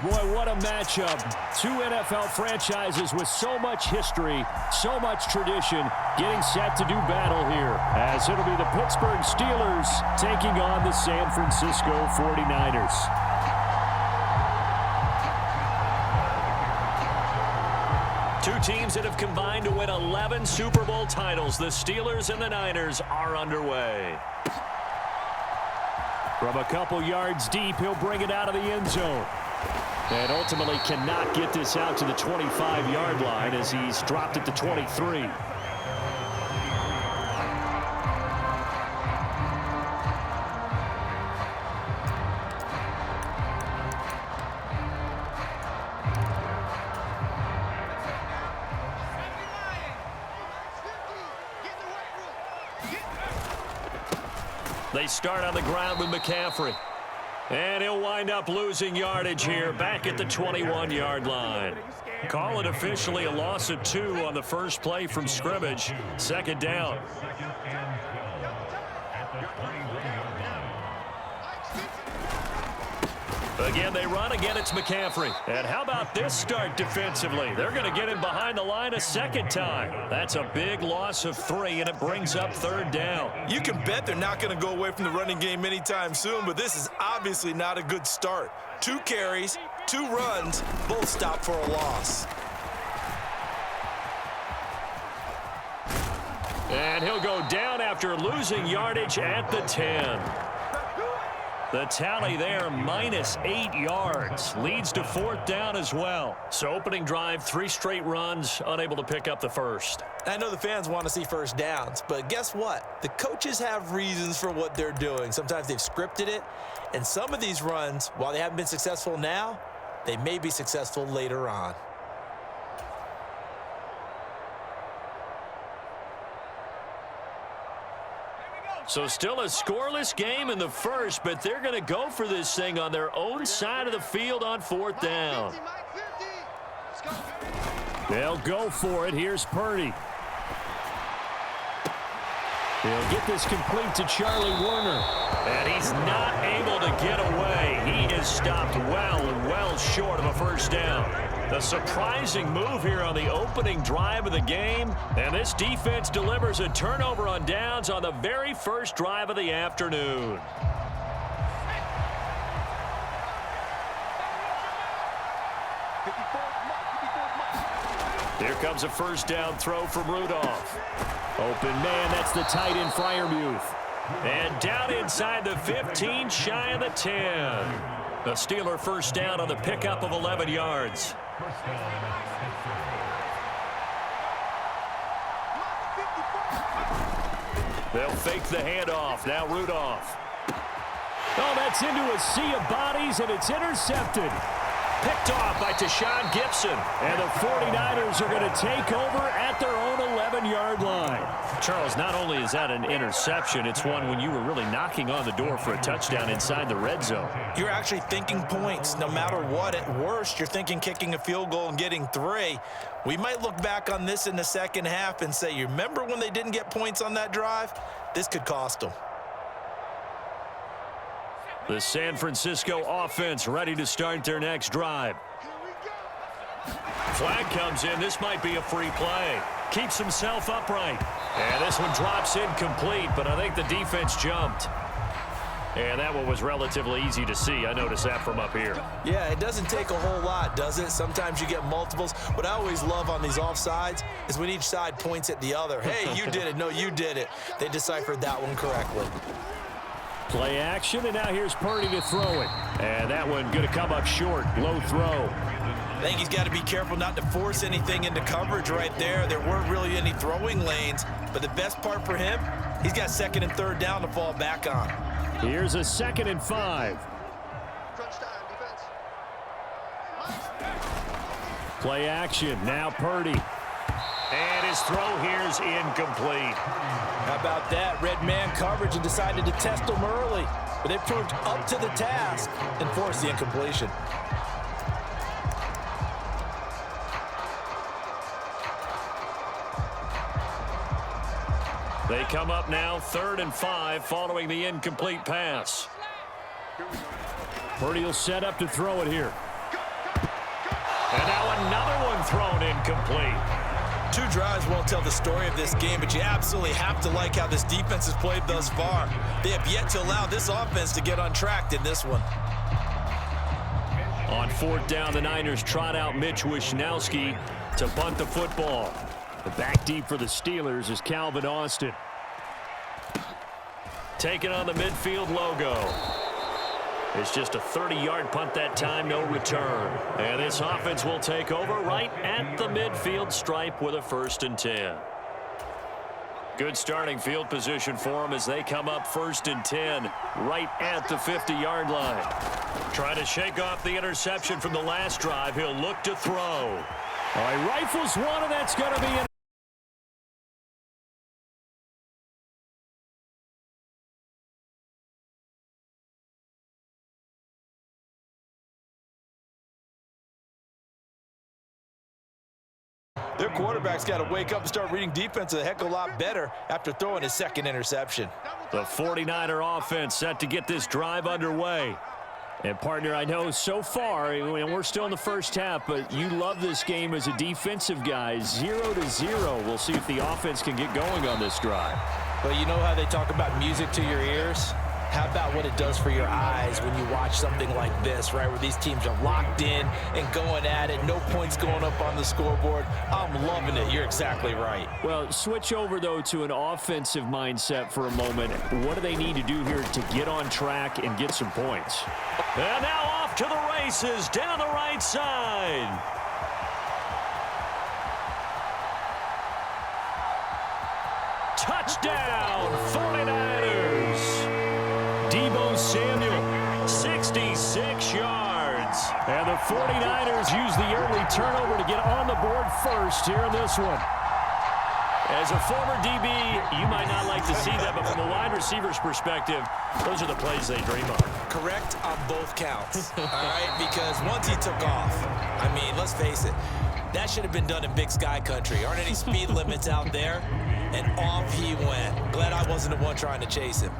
Boy, what a matchup. Two NFL franchises with so much history, so much tradition, getting set to do battle here, as it'll be the Pittsburgh Steelers taking on the San Francisco 49ers. Two teams that have combined to win 11 Super Bowl titles. The Steelers and the Niners are underway. From a couple yards deep, he'll bring it out of the end zone. And ultimately cannot get this out to the 25-yard line as he's dropped it to 23. They start on the ground with McCaffrey. And he'll wind up losing yardage here back at the 21-yard line. Call it officially a loss of 2 on the first play from scrimmage. Second down. Again, they run. Again, it's McCaffrey. And how about this start defensively? They're going to get him behind the line a second time. That's a big loss of 3, and it brings up third down. You can bet they're not going to go away from the running game anytime soon, but this is obviously not a good start. 2 carries, 2 runs, both stopped for a loss. And he'll go down after losing yardage at the 10. The tally there, minus 8 yards. Leads to fourth down as well. So opening drive, 3 straight runs, unable to pick up the first. I know the fans want to see first downs, but guess what? The coaches have reasons for what they're doing. Sometimes they've scripted it, and some of these runs, while they haven't been successful now, they may be successful later on. So still a scoreless game in the first, but they're going to go for this thing on their own side of the field on fourth down. They'll go for it. Here's Purdy. He'll get this complete to Charlie Warner. And he's not able to get away. He is stopped well short of a first down. The surprising move here on the opening drive of the game. And this defense delivers a turnover on downs on the very first drive of the afternoon. Here comes a first down throw from Rudolph. Open man, that's the tight end Freiermuth. And down inside the 15, shy of the 10. The Steeler first down on the pickup of 11 yards. They'll fake the handoff. Now Rudolph. Oh, that's into a sea of bodies, and it's intercepted. Picked off by Tashawn Gibson. And the 49ers are going to take over at their own 11-yard line. Charles, not only is that an interception, it's one when you were really knocking on the door for a touchdown inside the red zone. You're actually thinking points no matter what. At worst, you're thinking kicking a field goal and getting 3. We might look back on this in the second half and say, you remember when they didn't get points on that drive? This could cost them. The San Francisco offense ready to start their next drive. Flag comes in. This might be a free play. Keeps himself upright. And this one drops incomplete, but I think the defense jumped. And that one was relatively easy to see. I noticed that from up here. Yeah, it doesn't take a whole lot, does it? Sometimes you get multiples. What I always love on these offsides is when each side points at the other. Hey, you did it. No, you did it. They deciphered that one correctly. Play action, and now here's Purdy to throw it. And that one going to come up short. Low throw. I think he's got to be careful not to force anything into coverage right there. There weren't really any throwing lanes. But the best part for him, he's got second and third down to fall back on. Here's a 2nd and 5. Play action. Now Purdy. And his throw here's incomplete. How about that? Red man coverage and decided to test him early. But they proved up to the task and forced the incompletion. They come up now 3rd and 5 following the incomplete pass. Purdy will set up to throw it here. And now another one thrown incomplete. 2 drives won't tell the story of this game, but you absolutely have to like how this defense has played thus far. They have yet to allow this offense to get untracked in this one. On 4th down, the Niners trot out Mitch Wishnowsky to punt the football. The back deep for the Steelers is Calvin Austin. Taking on the midfield logo. It's just a 30-yard punt that time, no return. And this offense will take over right at the midfield stripe with a 1st and 10. Good starting field position for them as they come up 1st and 10 right at the 50-yard line. Trying to shake off the interception from the last drive. He'll look to throw. All right, rifles one, and that's going to be in. Their quarterback's got to wake up and start reading defense a heck of a lot better after throwing his 2nd interception. The 49er offense set to get this drive underway. And, partner, I know so far, and we're still in the first half, but you love this game as a defensive guy. 0-0. We'll see if the offense can get going on this drive. Well, you know how they talk about music to your ears? How about what it does for your eyes when you watch something like this, right, where these teams are locked in and going at it, no points going up on the scoreboard? I'm loving it. You're exactly right. Well, switch over, though, to an offensive mindset for a moment. What do they need to do here to get on track and get some points? And now off to the races down the right side. Touchdown, 49ers. Deebo Samuel, 66 yards. And the 49ers use the early turnover to get on the board first here in this one. As a former DB, you might not like to see that, but from a wide receiver's perspective, those are the plays they dream of. Correct on both counts, all right? Because once he took off, I mean, let's face it, that should have been done in Big Sky country. Aren't any speed limits out there? And off he went. Glad I wasn't the one trying to chase him.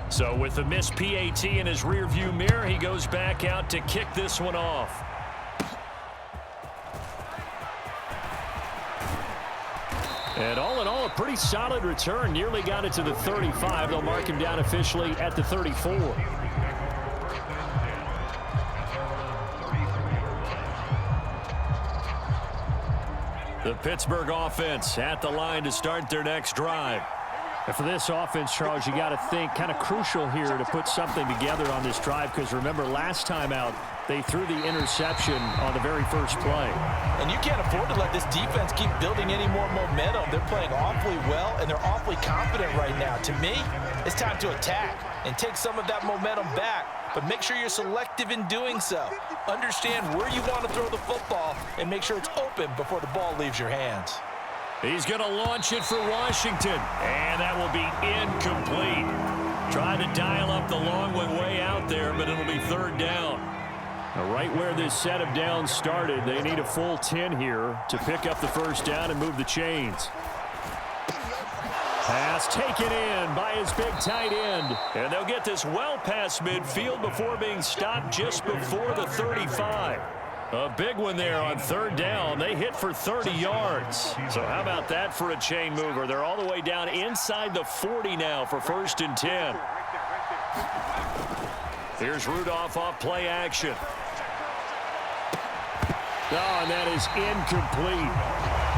So with the missed PAT in his rearview mirror, he goes back out to kick this one off. And all in all, a pretty solid return. Nearly got it to the 35. They'll mark him down officially at the 34. The Pittsburgh offense at the line to start their next drive. And for this offense, Charles, you got to think kind of crucial here to put something together on this drive, because remember last time out they threw the interception on the very first play. And you can't afford to let this defense keep building any more momentum. They're playing awfully well, and they're awfully confident right now. To me, it's time to attack and take some of that momentum back, but make sure you're selective in doing so. Understand where you want to throw the football and make sure it's open before the ball leaves your hands. He's going to launch it for Washington, and that will be incomplete. Trying to dial up the long one way out there, but it'll be 3rd down. Now, right where this set of downs started, they need a full 10 here to pick up the 1st down and move the chains. Pass taken in by his big tight end. And they'll get this well past midfield before being stopped just before the 35. A big one there on 3rd down. They hit for 30 yards. So how about that for a chain mover? They're all the way down inside the 40 now for 1st and 10. Here's Rudolph off play action. Oh, and that is incomplete.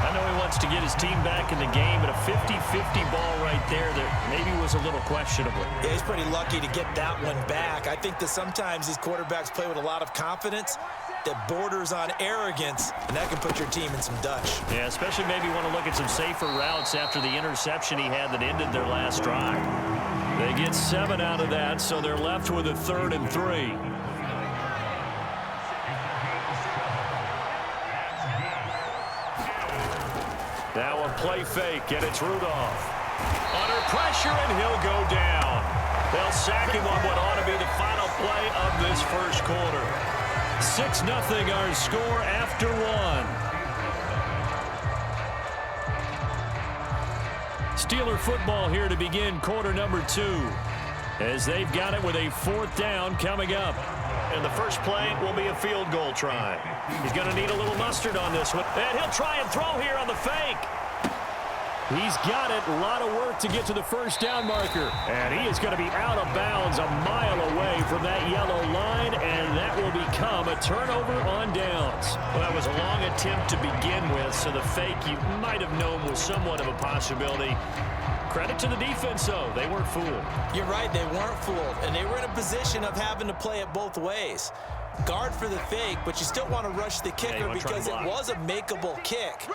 I know he wants to get his team back in the game, but a 50-50 ball right there that maybe was a little questionable. Yeah, he's pretty lucky to get that one back. I think that sometimes these quarterbacks play with a lot of confidence that borders on arrogance, and that can put your team in some Dutch. Yeah, especially maybe want to look at some safer routes after the interception he had that ended their last drive. They get 7 out of that, so they're left with a 3rd and 3. Now a play fake, and it's Rudolph. Under pressure, and he'll go down. They'll sack him on what ought to be the final play of this first quarter. 6-0 our score after 1. Steeler football here to begin quarter number 2. As they've got it with a 4th down coming up. And the first play will be a field goal try. He's going to need a little mustard on this one. And he'll try and throw here on the fake. He's got it. A lot of work to get to the first down marker. And he is going to be out of bounds a mile away from that yellow line, and that will become a turnover on downs. Well, that was a long attempt to begin with, so the fake you might have known was somewhat of a possibility. Credit to the defense, though. They weren't fooled. You're right, they weren't fooled, and they were in a position of having to play it both ways. Guard for the fake, but you still want to rush the kicker because it was a makeable kick.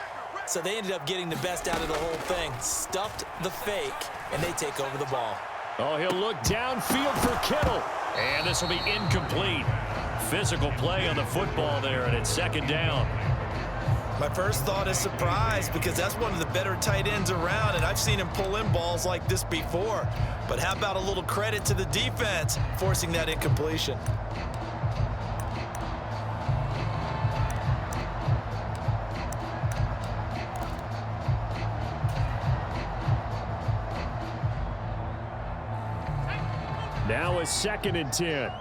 So they ended up getting the best out of the whole thing. Stuffed the fake, and they take over the ball. Oh, he'll look downfield for Kittle. And this will be incomplete. Physical play on the football there, and it's second down. My first thought is surprise because that's one of the better tight ends around, and I've seen him pull in balls like this before. But how about a little credit to the defense forcing that incompletion? Now a 2nd and 10.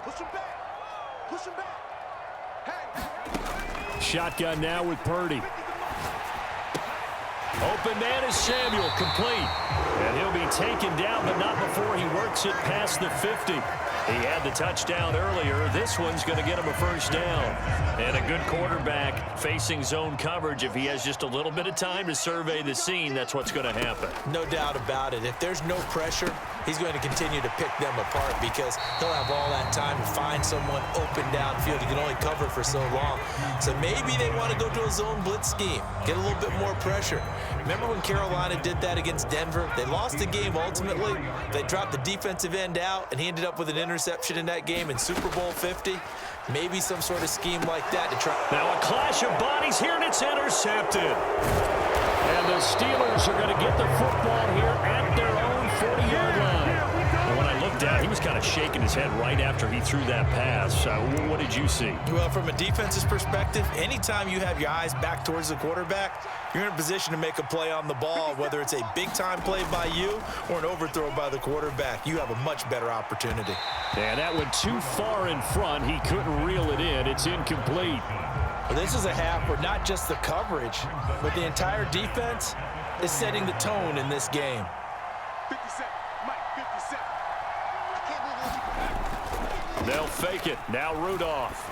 Push him back. Push him back. Shotgun now with Purdy. Open man is Samuel, complete. And he'll be taken down, but not before he works it past the 50. He had the touchdown earlier. This one's going to get him a first down. And a good quarterback facing zone coverage. If he has just a little bit of time to survey the scene, that's what's going to happen. No doubt about it. If there's no pressure, he's going to continue to pick them apart because he'll have all that time to find someone open downfield. He can only cover for so long. So maybe they want to go to a zone blitz scheme, get a little bit more pressure. Remember when Carolina did that against Denver? They lost the game ultimately. They dropped the defensive end out, and he ended up with an interception in that game in Super Bowl 50. Maybe some sort of scheme like that to try. Now a clash of bodies here, and it's intercepted. And the Steelers are going to get the football here at their own 40-yard line. And when I looked at it, he was kind of shaking his head right after he threw that pass. What did you see? Well, from a defense's perspective, anytime you have your eyes back towards the quarterback, you're in a position to make a play on the ball, whether it's a big-time play by you or an overthrow by the quarterback. You have a much better opportunity. And that went too far in front. He couldn't reel it in. It's incomplete. Well, this is a half where not just the coverage, but the entire defense is setting the tone in this game. 57. Mike, 57. I can't believe They'll fake it. Now Rudolph.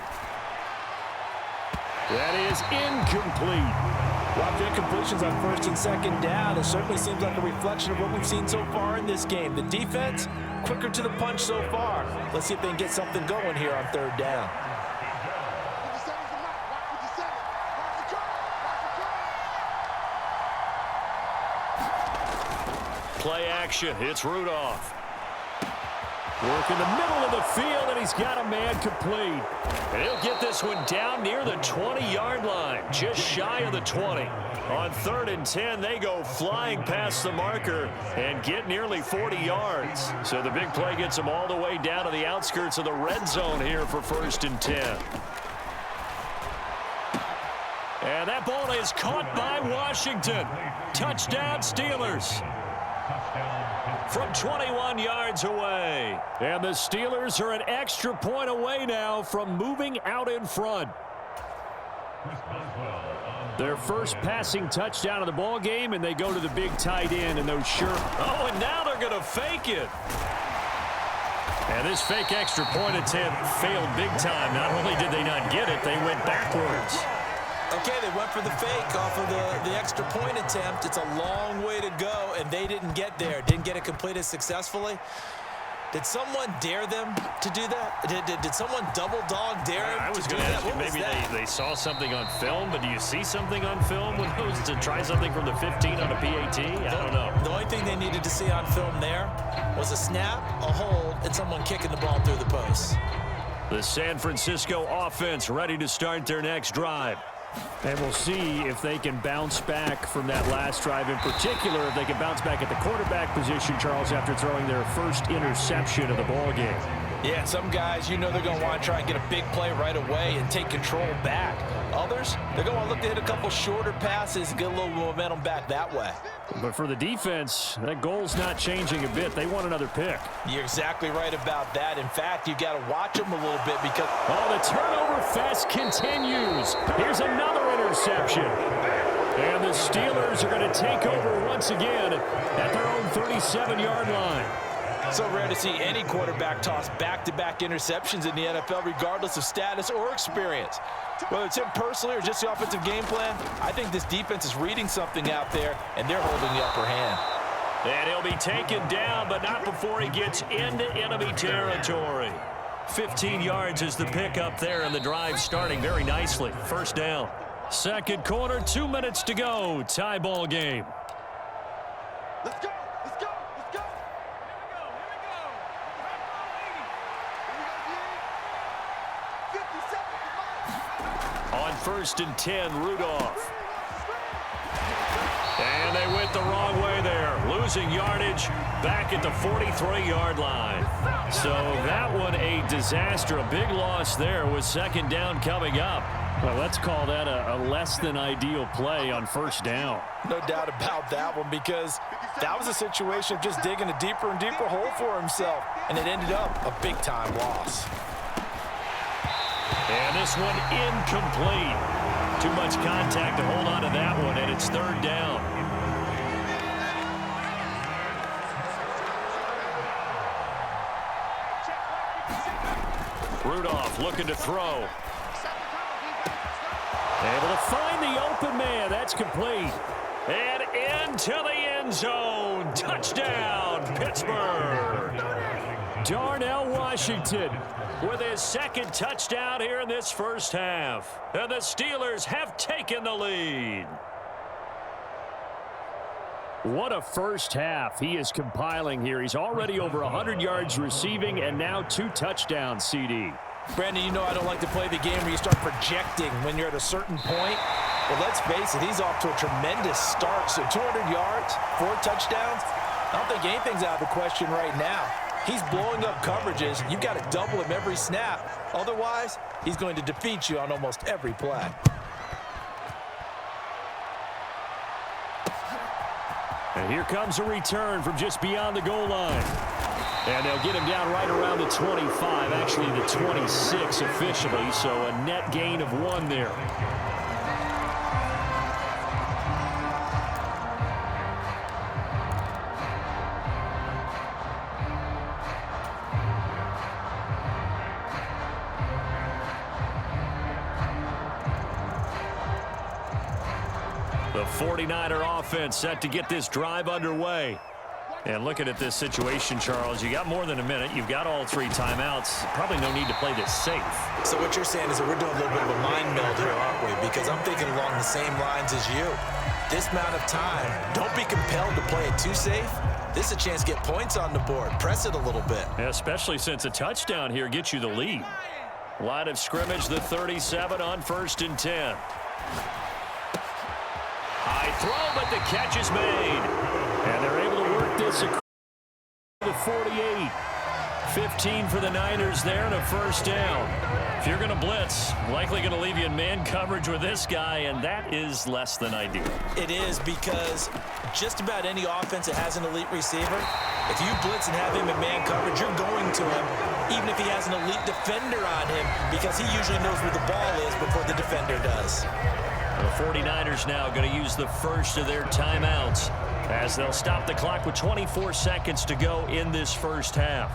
That is incomplete. Well, the incompletions on 1st and 2nd down, it certainly seems like a reflection of what we've seen so far in this game. The defense, quicker to the punch so far. Let's see if they can get something going here on 3rd down. 57's the mark. Mark 57. Mark the try. Mark the try. Play action. It's Rudolph. Work in the middle of the field, and he's got a man complete. And he'll get this one down near the 20-yard line, just shy of the 20. On 3rd and 10, they go flying past the marker and get nearly 40 yards. So the big play gets them all the way down to the outskirts of the red zone here for 1st and 10. And that ball is caught by Washington. Touchdown, Steelers. From 21 yards away. And the Steelers are an extra point away now from moving out in front. Their first passing touchdown of the ball game, and they go to the big tight end in those shirt. Oh, and now they're going to fake it. And this fake extra point attempt failed big time. Not only did they not get it, they went backwards. Okay, they went for the fake off of the extra point attempt. It's a long way to go, and they didn't get there. Didn't get it completed successfully. Did someone dare them to do that? Did someone double dog dare them to do that? What was that? Maybe they saw something on film, but do you see something on film with those to try something from the 15 on a PAT? I don't know. The only thing they needed to see on film there was a snap, a hold, and someone kicking the ball through the post. The San Francisco offense ready to start their next drive. And we'll see if they can bounce back from that last drive, in particular if they can bounce back at the quarterback position, Charles, after throwing their first interception of the ball game. Yeah, some guys, you know they're going to want to try and get a big play right away and take control back. Others, they're going to look to hit a couple shorter passes and get a little momentum back that way. But for the defense, that goal's not changing a bit. They want another pick. You're exactly right about that. In fact, you got to watch them a little bit because... Oh, the turnover fest continues. Here's another interception. And the Steelers are going to take over once again at their own 37-yard line. So rare to see any quarterback toss back-to-back interceptions in the NFL, regardless of status or experience. Whether it's him personally or just the offensive game plan, I think this defense is reading something out there, and they're holding the upper hand. And he'll be taken down, but not before he gets into enemy territory. 15 yards is the pickup there, and the drive starting very nicely. First down. Second quarter, 2 minutes to go. Tie ball game. Let's go. Let's go. Let's go. Here we go. Here we go. 50 seconds. On 1st and 10, Rudolph. And they went the wrong way there. Losing yardage back at the 43-yard line. So that one a disaster. A big loss there with second down coming up. Well, let's call that a less than ideal play on first down. No doubt about that one, because that was a situation of just digging a deeper and deeper hole for himself, and it ended up a big-time loss. And this one incomplete. Too much contact to hold on to that one, and it's third down. Rudolph looking to throw. Able to find the open man. That's complete. And into the end zone. Touchdown, Pittsburgh. Darnell Washington With his second touchdown here in this first half. And the Steelers have taken the lead. What a first half he is compiling here. He's already over 100 yards receiving and now 2 touchdowns, CD. Brandon, you know I don't like to play the game where you start projecting when you're at a certain point. But let's face it, he's off to a tremendous start. So 200 yards, 4 touchdowns. I don't think anything's out of the question right now. He's blowing up coverages. You've got to double him every snap. Otherwise, he's going to defeat you on almost every play. And here comes a return from just beyond the goal line. And they'll get him down right around the 25, actually the 26 officially, so a net gain of 1 there. The 49er offense set to get this drive underway. And looking at this situation, Charles, you got more than a minute. You've got all 3 timeouts. Probably no need to play this safe. So what you're saying is that we're doing a little bit of a mind meld here, aren't we? Because I'm thinking along the same lines as you. This amount of time, don't be compelled to play it too safe. This is a chance to get points on the board. Press it a little bit. Yeah, especially since a touchdown here gets you the lead. Line of scrimmage, the 37 on 1st and 10. High throw, but the catch is made. And they're able to work this across the 48. 15 for the Niners there and a first down. If you're going to blitz, likely going to leave you in man coverage with this guy, and that is less than ideal. It is, because just about any offense that has an elite receiver, if you blitz and have him in man coverage, you're going to him, even if he has an elite defender on him, because he usually knows where the ball is before the defender does. The 49ers now going to use the first of their timeouts as they'll stop the clock with 24 seconds to go in this first half.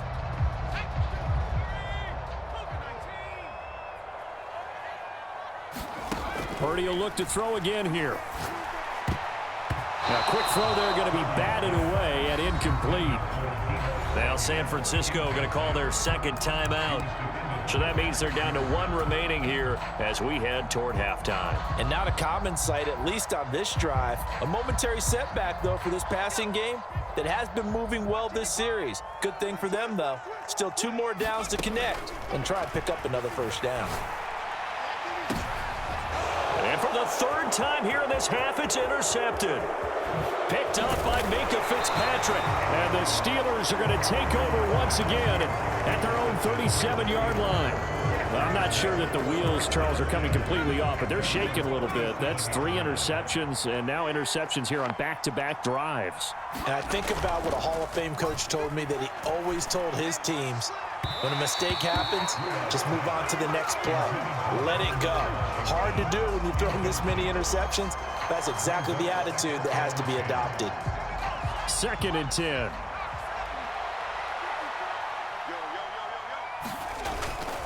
Purdy will look to throw again here. Now, quick throw there going to be batted away and incomplete. Now San Francisco going to call their second timeout. So that means they're down to 1 remaining here as we head toward halftime. And not a common sight, at least on this drive. A momentary setback, though, for this passing game that has been moving well this series. Good thing for them, though. Still 2 more downs to connect and try and pick up another first down. And for the 3rd time here in this half, it's intercepted. Picked up by Minkah Fitzpatrick. And the Steelers are going to take over once again at their own own 37-yard line. Well, I'm not sure that the wheels, Charles, are coming completely off, but they're shaking a little bit. That's 3 interceptions, and now interceptions here on back-to-back drives. And I think about what a Hall of Fame coach told me, that he always told his teams, when a mistake happens, just move on to the next play. Let it go. Hard to do when you've thrown this many interceptions. That's exactly the attitude that has to be adopted. 2nd and 10.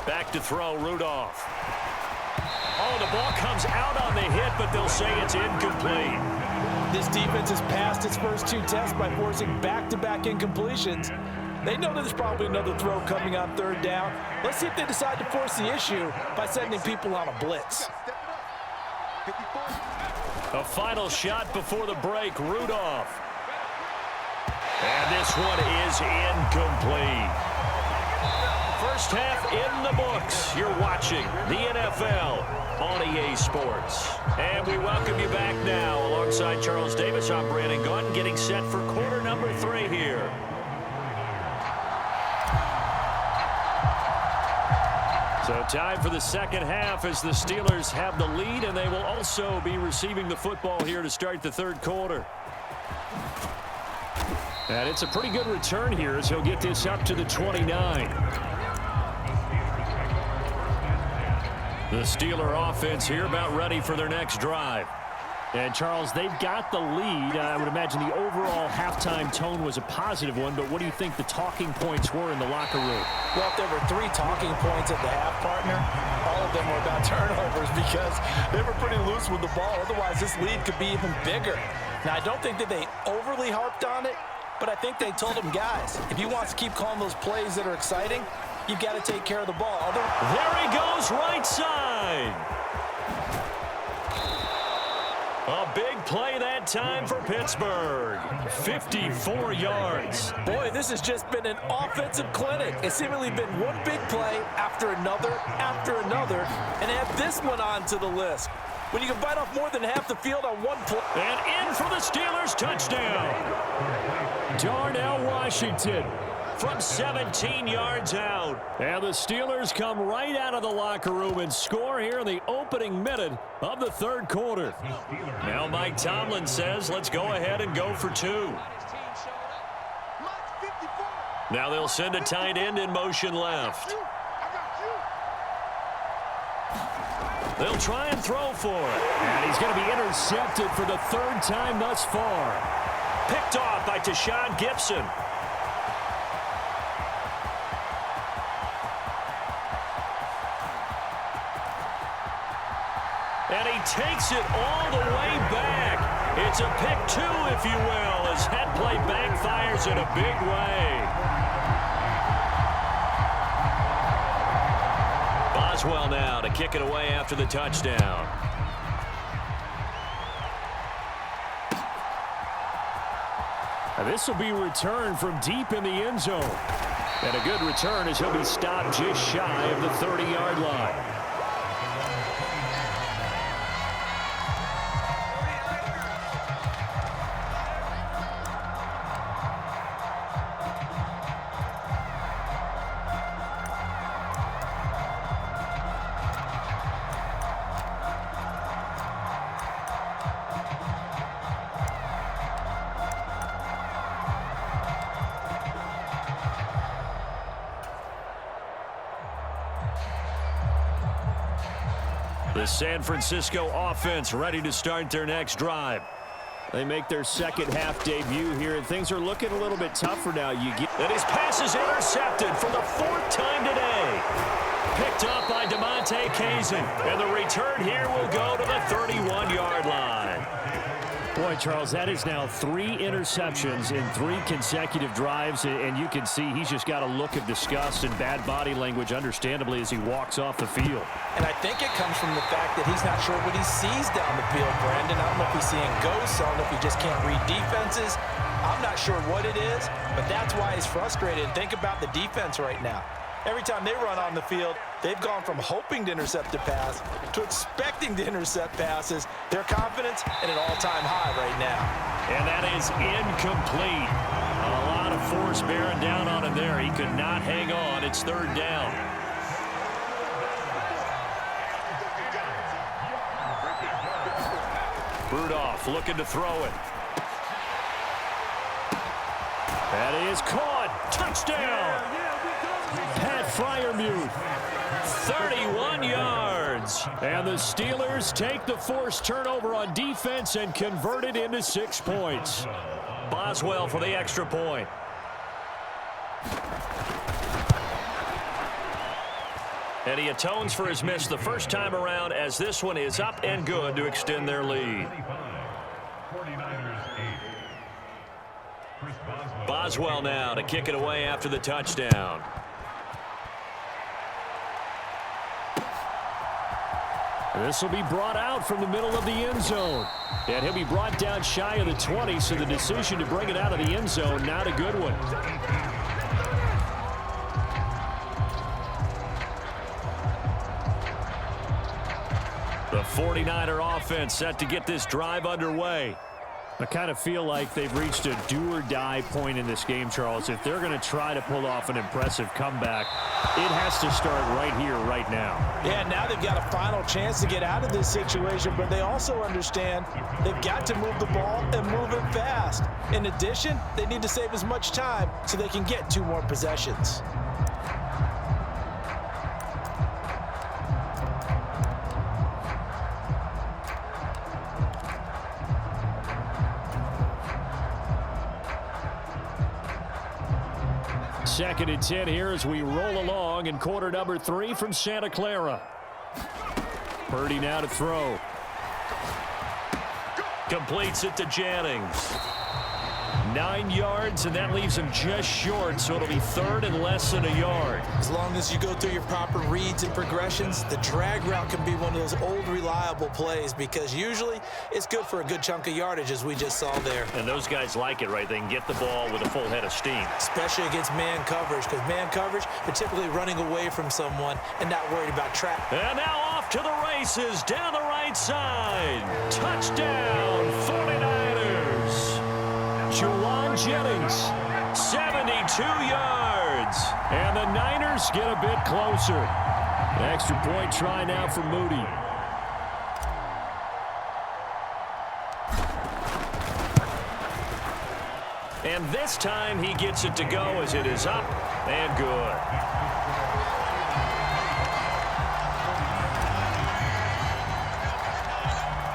Back to throw, Rudolph. Oh, the ball comes out on the hit, but they'll say it's incomplete. This defense has passed its first 2 tests by forcing back-to-back incompletions. They know that there's probably another throw coming on 3rd down. Let's see if they decide to force the issue by sending people on a blitz. A final shot before the break, Rudolph. And this one is incomplete. First half in the books. You're watching the NFL on EA Sports. And we welcome you back now. Alongside Charles Davis, I'm Brandon Gaudin, getting set for quarter number 3 here. So time for the second half as the Steelers have the lead, and they will also be receiving the football here to start the 3rd quarter. And it's a pretty good return here as he'll get this up to the 29. The Steeler offense here about ready for their next drive. And, Charles, they've got the lead. I would imagine the overall halftime tone was a positive one, but what do you think the talking points were in the locker room? Well, if there were 3 talking points at the half, partner, all of them were about turnovers because they were pretty loose with the ball. Otherwise, this lead could be even bigger. Now, I don't think that they overly harped on it, but I think they told them, guys, if you want to keep calling those plays that are exciting, you've got to take care of the ball. There he goes, right side. A big play that time for Pittsburgh. 54 yards. Boy, this has just been an offensive clinic. It's seemingly been one big play after another, and add this one onto the list. When you can bite off more than half the field on one play. And in for the Steelers, touchdown. Darnell Washington from 17 yards out. And the Steelers come right out of the locker room and score here in the opening minute of the 3rd quarter. Now Mike Tomlin says, let's go ahead and go for 2. Now they'll send a tight end in motion left. They'll try and throw for it. And he's going to be intercepted for the 3rd time thus far. Picked off by Tashawn Gibson. And he takes it all the way back. It's a pick 2, if you will, as head play backfires in a big way. Boswell now to kick it away after the touchdown. And this will be returned from deep in the end zone. And a good return as he'll be stopped just shy of the 30-yard line. The San Francisco offense ready to start their next drive. They make their second half debut here, and things are looking a little bit tougher now. And his pass is intercepted for the 4th time today. Picked up by DeMonte Kazin. And the return here will go to the 31-yard line. Boy, Charles, that is now 3 interceptions in 3 consecutive drives, and you can see he's just got a look of disgust and bad body language, understandably, as he walks off the field. And I think it comes from the fact that he's not sure what he sees down the field, Brandon. I don't know if he's seeing ghosts. I don't know if he just can't read defenses. I'm not sure what it is, but that's why he's frustrated. Think about the defense right now. Every time they run on the field, they've gone from hoping to intercept a pass to expecting to intercept passes. Their confidence at an all-time high right now. And that is incomplete. A lot of force bearing down on him there. He could not hang on. It's third down. Rudolph looking to throw it. That is caught. Touchdown. Pat Freiermuth. 31 yards. And the Steelers take the forced turnover on defense and convert it into 6 points. Boswell for the extra point. And he atones for his miss the first time around as this one is up and good to extend their lead. Boswell now to kick it away after the touchdown. This will be brought out from the middle of the end zone. And he'll be brought down shy of the 20, so the decision to bring it out of the end zone, not a good one. The 49er offense set to get this drive underway. I kind of feel like they've reached a do-or-die point in this game, Charles. If they're going to try to pull off an impressive comeback, it has to start right here, right now. Yeah, now they've got a final chance to get out of this situation, but they also understand they've got to move the ball and move it fast. In addition, they need to save as much time so they can get 2 more possessions. Second and 10 here as we roll along in quarter number 3 from Santa Clara. Purdy now to throw. Completes it to Jennings. 9 yards, and that leaves him just short, so it'll be third and less than a yard. As long as you go through your proper reads and progressions, the drag route can be one of those old reliable plays because usually it's good for a good chunk of yardage, as we just saw there. And those guys like it, right? They can get the ball with a full head of steam. Especially against man coverage, because man coverage, they're typically running away from someone and not worried about trap. And now off to the races down the right side. Touchdown, 49ers. Juwan Jennings, 72 yards. And the Niners get a bit closer. Extra point try now for Moody. And this time he gets it to go as it is up and good.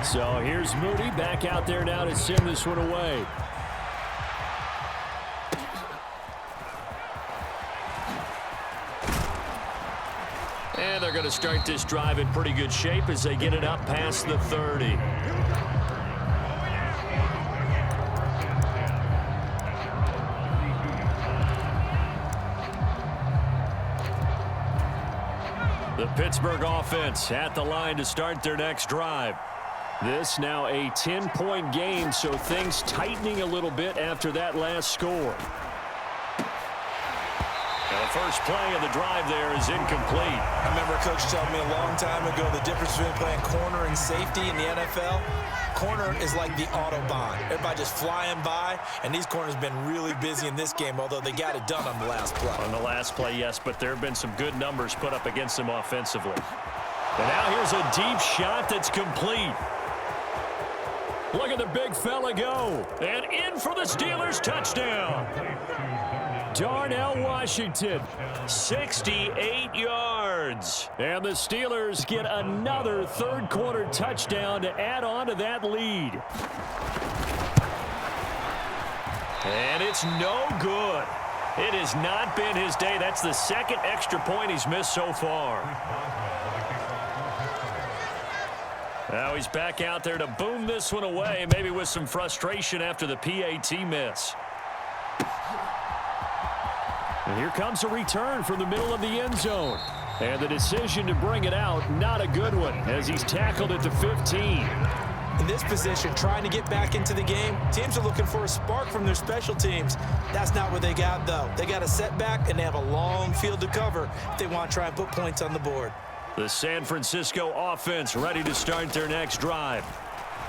So here's Moody back out there now to send this one away. And they're going to start this drive in pretty good shape as they get it up past the 30. The Pittsburgh offense at the line to start their next drive. This now a 10-point game, so things tightening a little bit after that last score. The first play of the drive there is incomplete. I remember Coach telling me a long time ago the difference between playing corner and safety in the NFL. Corner is like the Autobahn. Everybody just flying by, and these corners have been really busy in this game, although they got it done on the last play. On the last play, yes, but there have been some good numbers put up against them offensively. And now here's a deep shot that's complete. Look at the big fella go. And in for the Steelers touchdown. Darnell Washington. 68 yards. And the Steelers get another third-quarter touchdown to add on to that lead. And it's no good. It has not been his day. That's the second extra point he's missed so far. Now he's back out there to boom this one away, maybe with some frustration after the PAT miss. And here comes a return from the middle of the end zone. And the decision to bring it out, not a good one, as he's tackled at the 15. In this position, trying to get back into the game, teams are looking for a spark from their special teams. That's not what they got, though. They got a setback, and they have a long field to cover if they want to try and put points on the board. The San Francisco offense ready to start their next drive.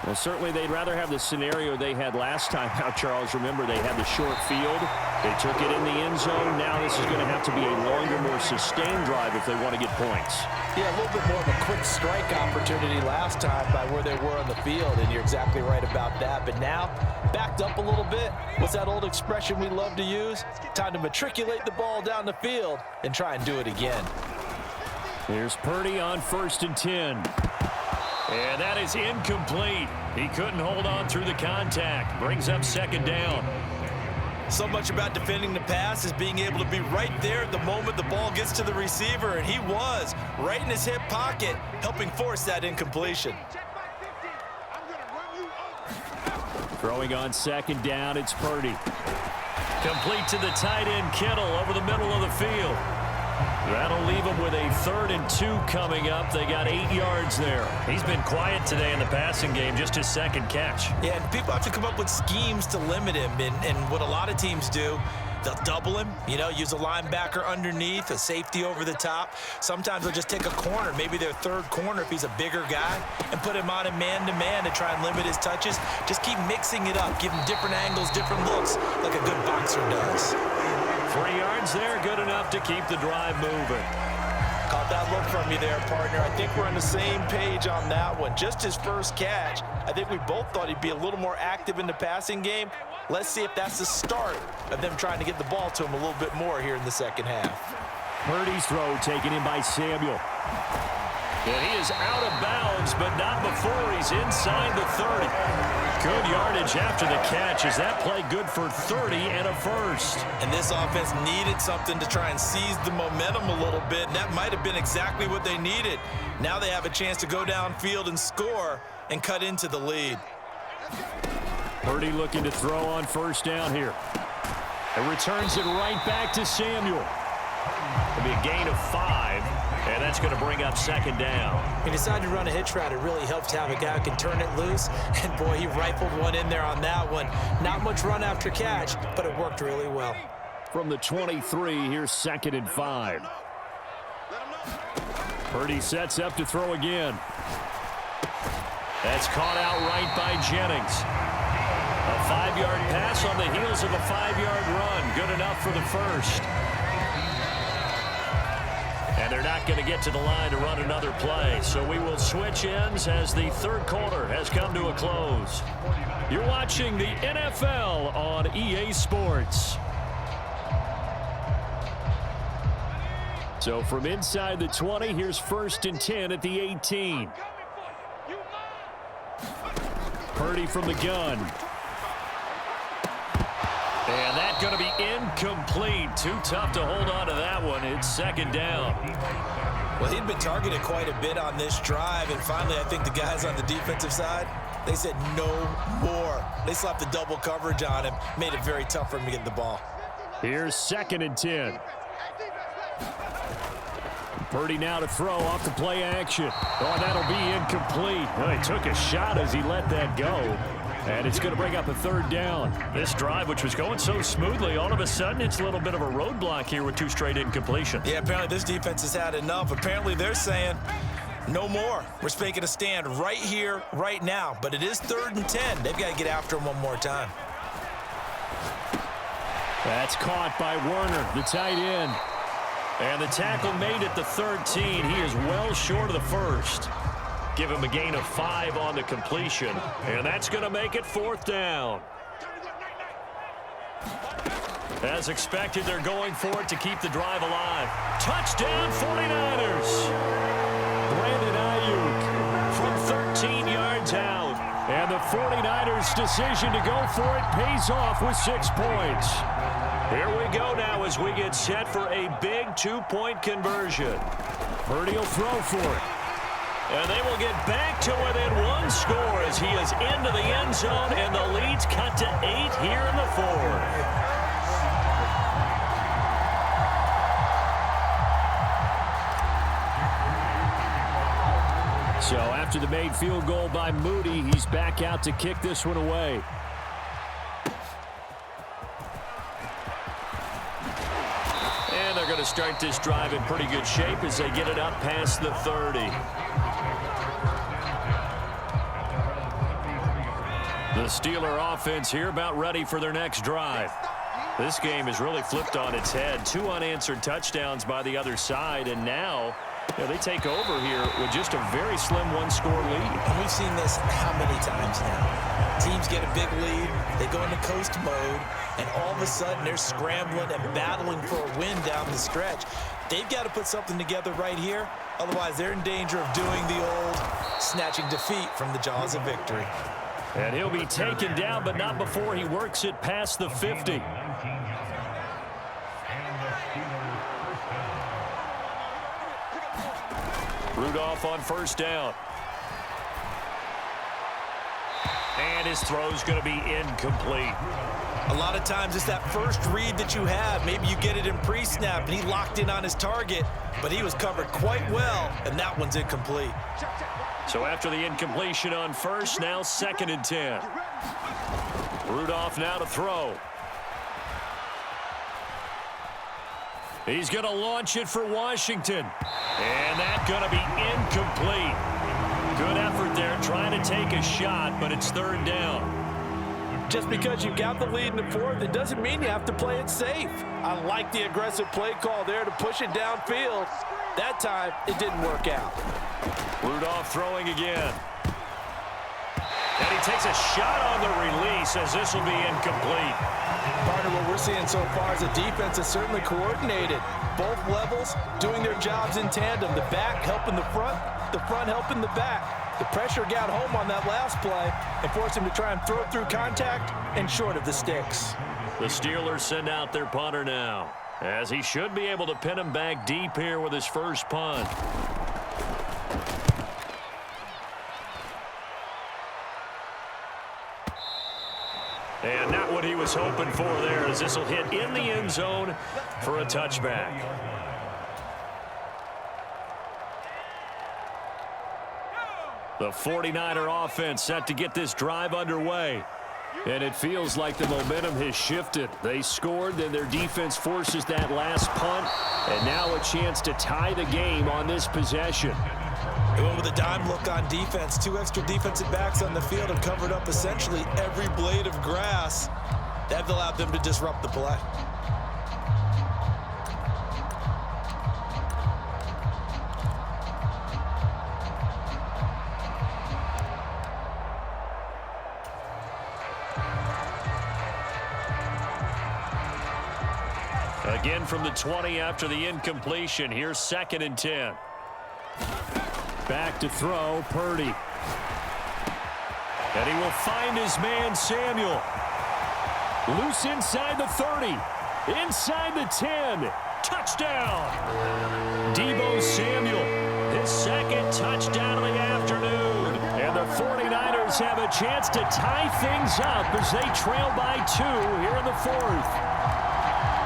Well, certainly they'd rather have the scenario they had last time out, Charles. Remember, they had the short field. They took it in the end zone. Now this is going to have to be a longer, more sustained drive if they want to get points. Yeah, a little bit more of a quick strike opportunity last time by where they were on the field, and you're exactly right about that. But now, backed up a little bit. What's that old expression we love to use? Time to matriculate the ball down the field and try and do it again. Here's Purdy on 1st and 10. And that is incomplete. He couldn't hold on through the contact. Brings up 2nd down. So much about defending the pass is being able to be right there at the moment the ball gets to the receiver, and he was right in his hip pocket, helping force that incompletion. Throwing on 2nd down, it's Purdy. Complete to the tight end, Kittle, over the middle of the field. That'll leave them with a 3rd and 2 coming up. They got 8 yards there. He's been quiet today in the passing game, just his 2nd catch. Yeah, and people have to come up with schemes to limit him, and what a lot of teams do, they'll double him, use a linebacker underneath, a safety over the top. Sometimes they'll just take a corner, maybe their 3rd corner if he's a bigger guy, and put him on a man-to-man to try and limit his touches. Just keep mixing it up, give him different angles, different looks, like a good boxer does. 3 yards there, good enough to keep the drive moving. Caught that look from you there, partner. I think we're on the same page on that one. Just his first catch. I think we both thought he'd be a little more active in the passing game. Let's see if that's the start of them trying to get the ball to him a little bit more here in the 2nd half. Purdy's throw taken in by Samuel. And he is out of bounds, but not before he's inside the 30. Good yardage after the catch. Is that play good for 30 and a 1st? And this offense needed something to try and seize the momentum a little bit, and that might have been exactly what they needed. Now they have a chance to go downfield and score and cut into the lead. Purdy looking to throw on 1st down here. And returns it right back to Samuel. It'll be a gain of 5. And that's going to bring up 2nd down. He decided to run a hitch route. It really helps to have a guy who can turn it loose. And, boy, he rifled one in there on that one. Not much run after catch, but it worked really well. From the 23, here's 2nd and 5. Purdy sets up to throw again. That's caught out right by Jennings. A 5-yard pass on the heels of a 5-yard run. Good enough for the 1st. And they're not going to get to the line to run another play. So we will switch ends as the 3rd quarter has come to a close. You're watching the NFL on EA Sports. So from inside the 20, here's 1st and 10 at the 18. Purdy from the gun. And that's going to be incomplete. Too tough to hold on to that one. It's 2nd down. Well, he'd been targeted quite a bit on this drive, and finally I think the guys on the defensive side, they said no more. They slapped the double coverage on him, made it very tough for him to get the ball. Here's 2nd and 10. Purdy now to throw off the play action. Oh, that'll be incomplete. Well, he took a shot as he let that go. And it's going to bring up a 3rd down. This drive, which was going so smoothly, all of a sudden it's a little bit of a roadblock here with 2 straight incompletions. Yeah, apparently this defense has had enough. Apparently they're saying no more. We're making a stand right here, right now. But it is 3rd and 10. They've got to get after him one more time. That's caught by Werner, the tight end. And the tackle made at the 13. He is well short of the 1st. Give him a gain of 5 on the completion. And that's going to make it 4th down. As expected, they're going for it to keep the drive alive. Touchdown, 49ers. Brandon Ayuk From 13 yards out. And the 49ers' decision to go for it pays off with 6 points. Here we go now as we get set for a big 2-point conversion. Purdy will throw for it. And they will get back to within 1 score as he is into the end zone, and the lead's cut to 8 here in the 4th. So after the made field goal by Moody, he's back out to kick this one away. And they're going to start this drive in pretty good shape as they get it up past the 30. The Steeler offense here about ready for their next drive. This game is really flipped on its head. 2 unanswered touchdowns by the other side, and now they take over here with just a very slim one-score lead. And we've seen this how many times now? Teams get a big lead, they go into coast mode, and all of a sudden they're scrambling and battling for a win down the stretch. They've got to put something together right here, otherwise they're in danger of doing the old snatching defeat from the jaws of victory. And he'll be taken down, but not before he works it past the 50. Rudolph on first down. And his throw's going to be incomplete. A lot of times it's that first read that you have. Maybe you get it in pre-snap, and he locked in on his target, but he was covered quite well, and that one's incomplete. So after the incompletion on first, now 2nd and 10. Rudolph now to throw. He's going to launch it for Washington. And that's going to be incomplete. Good effort there trying to take a shot, but it's 3rd down. Just because you got the lead in the 4th, it doesn't mean you have to play it safe. I like the aggressive play call there to push it downfield. That time, it didn't work out. Rudolph throwing again. And he takes a shot on the release as this will be incomplete. Partner, what we're seeing so far is the defense is certainly coordinated. Both levels doing their jobs in tandem. The back helping the front helping the back. The pressure got home on that last play and forced him to try and throw it through contact and short of the sticks. The Steelers send out their punter now, as he should be able to pin him back deep here with his first punt. And not what he was hoping for there, as this will hit in the end zone for a touchback. The 49er offense set to get this drive underway. And it feels like the momentum has shifted. They scored, then their defense forces that last punt, and now a chance to tie the game on this possession. They went with a dime look on defense. 2 extra defensive backs on the field have covered up essentially every blade of grass. That allowed them to disrupt the play. Again from the 20 after the incompletion. Here's 2nd and 10. Back to throw, Purdy. And he will find his man, Samuel. Loose inside the 30. Inside the 10. Touchdown. Deebo Samuel. His 2nd touchdown of the afternoon. And the 49ers have a chance to tie things up as they trail by 2 here in the 4th.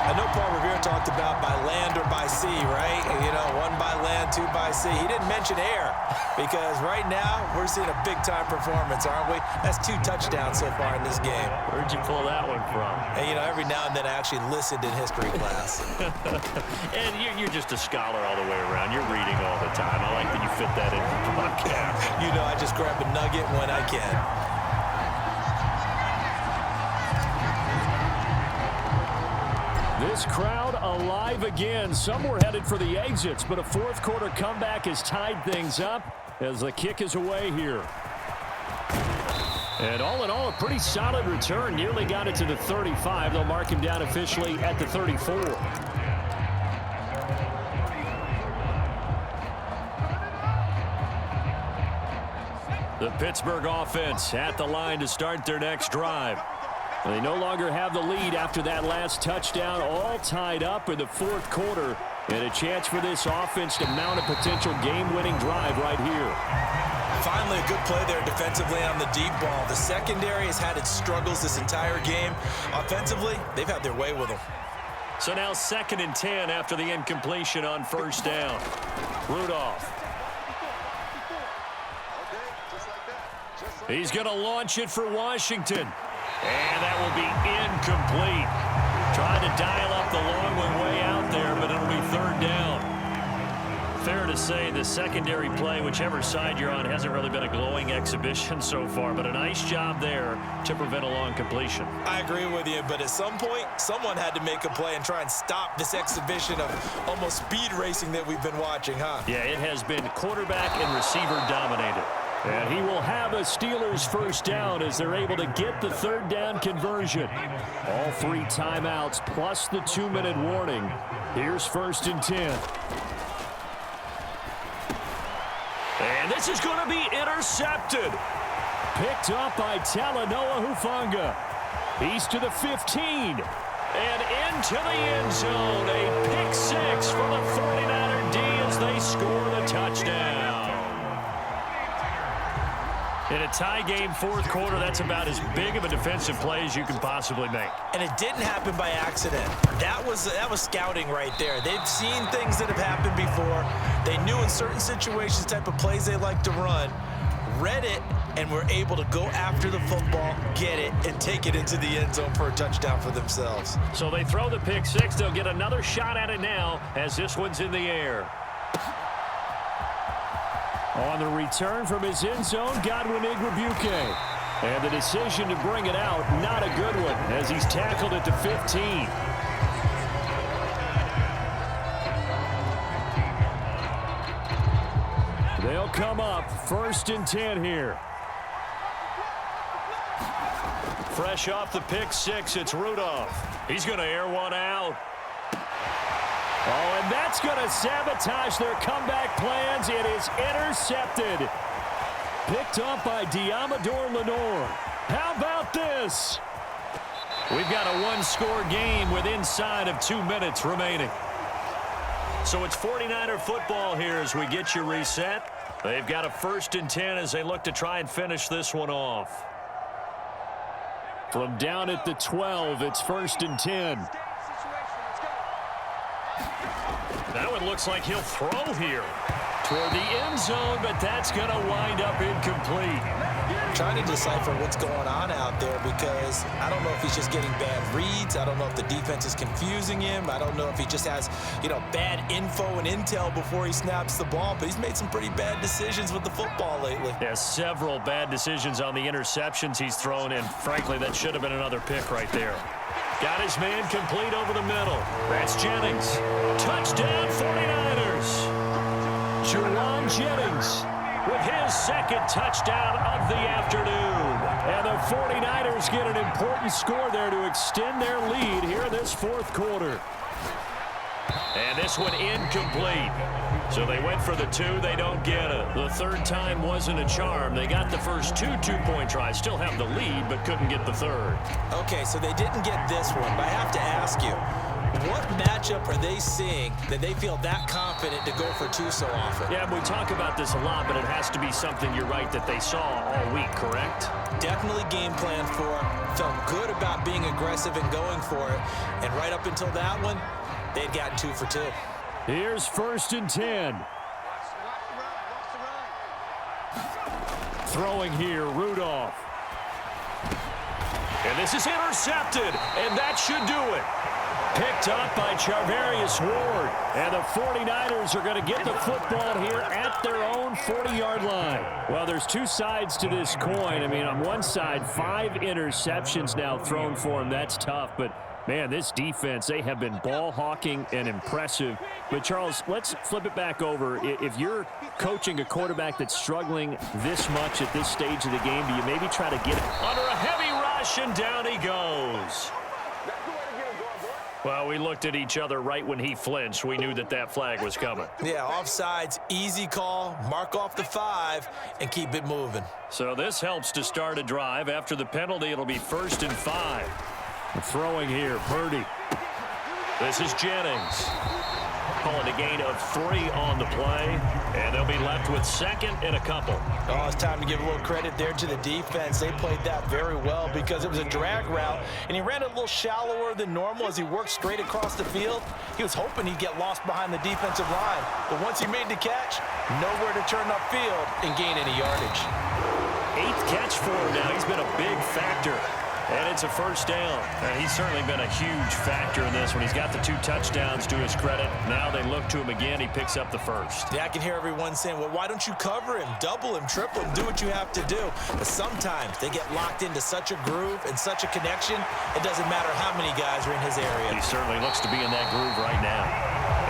I know Paul Revere talked about by land or by sea, right? You know, 1 by land, 2 by sea. He didn't mention air because right now we're seeing a big-time performance, aren't we? That's 2 touchdowns so far in this game. Where'd you pull that one from? And, you know, every now and then I actually listened in history class. And you're just a scholar all the way around. You're reading all the time. I like that you fit that in the podcast. You know, I just grab a nugget when I can. This crowd alive again. Some were headed for the exits, but a 4th quarter comeback has tied things up as the kick is away here. And all in all, a pretty solid return. Nearly got it to the 35. They'll mark him down officially at the 34. The Pittsburgh offense at the line to start their next drive. They no longer have the lead after that last touchdown, all tied up in the 4th quarter, and a chance for this offense to mount a potential game-winning drive right here. Finally, a good play there defensively on the deep ball. The secondary has had its struggles this entire game. Offensively, they've had their way with them. So now 2nd and 10 after the incompletion on first down. Rudolph. He's going to launch it for Washington. And that will be incomplete. Trying to dial up the long one way out there, but it'll be 3rd down. Fair to say the secondary play, whichever side you're on, hasn't really been a glowing exhibition so far, but a nice job there to prevent a long completion. I agree with you, but at some point, someone had to make a play and try and stop this exhibition of almost speed racing that we've been watching, huh? Yeah, it has been quarterback and receiver dominated. And he will have a Steelers first down as they're able to get the third down conversion. All 3 timeouts plus the 2-minute warning. Here's 1st and 10. And this is going to be intercepted. Picked up by Talanoa Hufanga. He's to the 15. And into the end zone. A pick 6 for the 49er D as they score the touchdown. In a tie game, 4th quarter, that's about as big of a defensive play as you can possibly make. And it didn't happen by accident. That was scouting right there. They've seen things that have happened before. They knew in certain situations the type of plays they like to run, read it, and were able to go after the football, get it, and take it into the end zone for a touchdown for themselves. So they throw the pick 6. They'll get another shot at it now as this one's in the air. On the return from his end zone, Godwin Igwebuike. And the decision to bring it out, not a good one, as he's tackled at the 15. They'll come up 1st and 10 here. Fresh off the pick 6, it's Rudolph. He's going to air one out. Oh, and that's going to sabotage their comeback plans. It is intercepted. Picked up by Diamador Lenore. How about this? We've got a 1-score game with inside of 2 minutes remaining. So it's 49er football here as we get you reset. They've got a 1st and 10 as they look to try and finish this one off. From down at the 12, it's 1st and 10. That one looks like he'll throw here toward the end zone, but that's going to wind up incomplete. I'm trying to decipher what's going on out there because I don't know if he's just getting bad reads. I don't know if the defense is confusing him. I don't know if he just has, bad info and intel before he snaps the ball, but he's made some pretty bad decisions with the football lately. Yeah, several bad decisions on the interceptions he's thrown, and frankly, that should have been another pick right there. Got his man complete over the middle. That's Jennings. Touchdown 49ers. Jauan Jennings with his 2nd touchdown of the afternoon. And the 49ers get an important score there to extend their lead here in this 4th quarter. And this one incomplete. So they went for the 2. They don't get it. The 3rd time wasn't a charm. They got the first 2 two-point tries. Still have the lead, but couldn't get the 3rd. Okay, so they didn't get this one, but I have to ask you, what matchup are they seeing that they feel that confident to go for 2 so often? Yeah, we talk about this a lot, but it has to be something, you're right, that they saw all week, correct? Definitely game plan for it. Felt good about being aggressive and going for it. And right up until that one, they'd gotten 2 for 2. Here's 1st and 10. Throwing here, Rudolph. And this is intercepted, and that should do it. Picked up by Charvarius Ward. And the 49ers are going to get the football here at their own 40-yard line. Well, there's 2 sides to this coin. I mean, on one side, 5 interceptions now thrown for him. That's tough, but man, this defense, they have been ball hawking and impressive. But, Charles, let's flip it back over. If you're coaching a quarterback that's struggling this much at this stage of the game, do you maybe try to get it under a heavy rush, and down he goes? Well, we looked at each other right when he flinched. We knew that that flag was coming. Yeah, offsides, easy call, mark off the 5, and keep it moving. So this helps to start a drive. After the penalty, it'll be 1st and 5. Throwing here, Purdy. This is Jennings. Calling a gain of 3 on the play, and they'll be left with 2nd and a couple. Oh, it's time to give a little credit there to the defense. They played that very well because it was a drag route, and he ran a little shallower than normal as he worked straight across the field. He was hoping he'd get lost behind the defensive line, but once he made the catch, nowhere to turn upfield and gain any yardage. 8th catch for him now. He's been a big factor. And it's a first down. And he's certainly been a huge factor in this when he's got the 2 touchdowns to his credit. Now they look to him again. He picks up the first. Yeah, I can hear everyone saying, well, why don't you cover him, double him, triple him, do what you have to do. But sometimes they get locked into such a groove and such a connection, it doesn't matter how many guys are in his area. He certainly looks to be in that groove right now.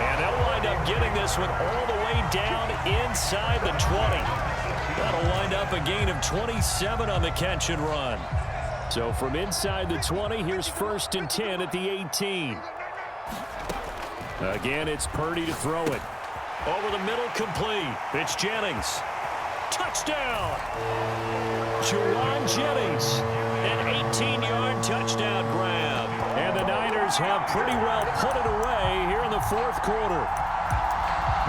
And they'll wind up getting this one all the way down inside the 20. That'll wind up a gain of 27 on the catch and run. So from inside the 20, here's 1st and 10 at the 18. Again, it's Purdy to throw it. Over the middle, complete. It's Jennings. Touchdown! Juwan Jennings, an 18-yard touchdown grab. And the Niners have pretty well put it away here in the 4th quarter.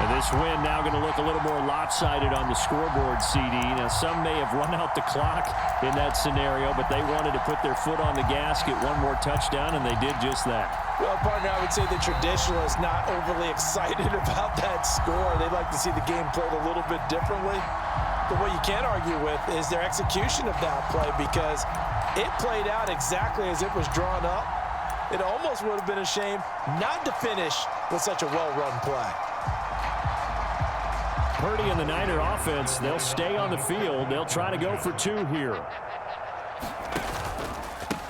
And this win now going to look a little more lopsided on the scoreboard, CD. Now, some may have run out the clock in that scenario, but they wanted to put their foot on the gas, get one more touchdown, and they did just that. Well, partner, I would say the traditionalists not overly excited about that score. They'd like to see the game played a little bit differently. But what you can't argue with is their execution of that play, because it played out exactly as it was drawn up. It almost would have been a shame not to finish with such a well-run play. Purdy and the Niner offense, they'll stay on the field. They'll try to go for 2 here.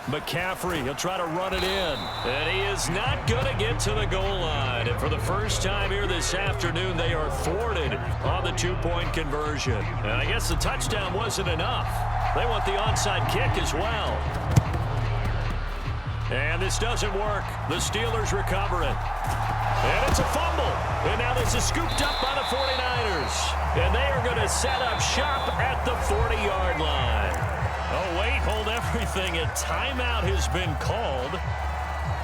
McCaffrey, he'll try to run it in. And he is not going to get to the goal line. And for the first time here this afternoon, they are thwarted on the 2-point conversion. And I guess the touchdown wasn't enough. They want the onside kick as well. And this doesn't work. The Steelers recover it. And it's a fumble. And now this is scooped up by the 49ers. And they are going to set up shop at the 40-yard line. Oh, wait, hold everything. A timeout has been called.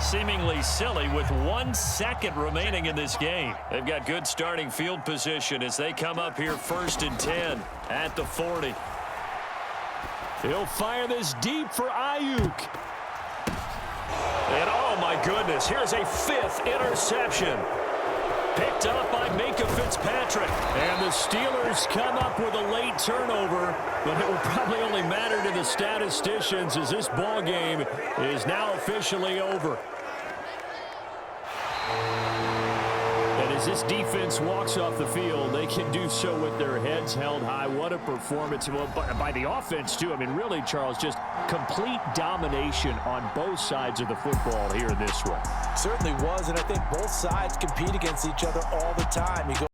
Seemingly silly with 1 second remaining in this game. They've got good starting field position as they come up here 1st and 10 at the 40. He'll fire this deep for Ayuk. And oh my goodness, here's a 5th interception. Picked up by Minkah Fitzpatrick. And the Steelers come up with a late turnover, but it will probably only matter to the statisticians as this ball game is now officially over. And as this defense walks off the field, they can do so with their heads held high. What a performance. Well, by the offense, too. I mean, really, Charles, just complete domination on both sides of the football here in this one. Certainly was, and I think both sides compete against each other all the time. You go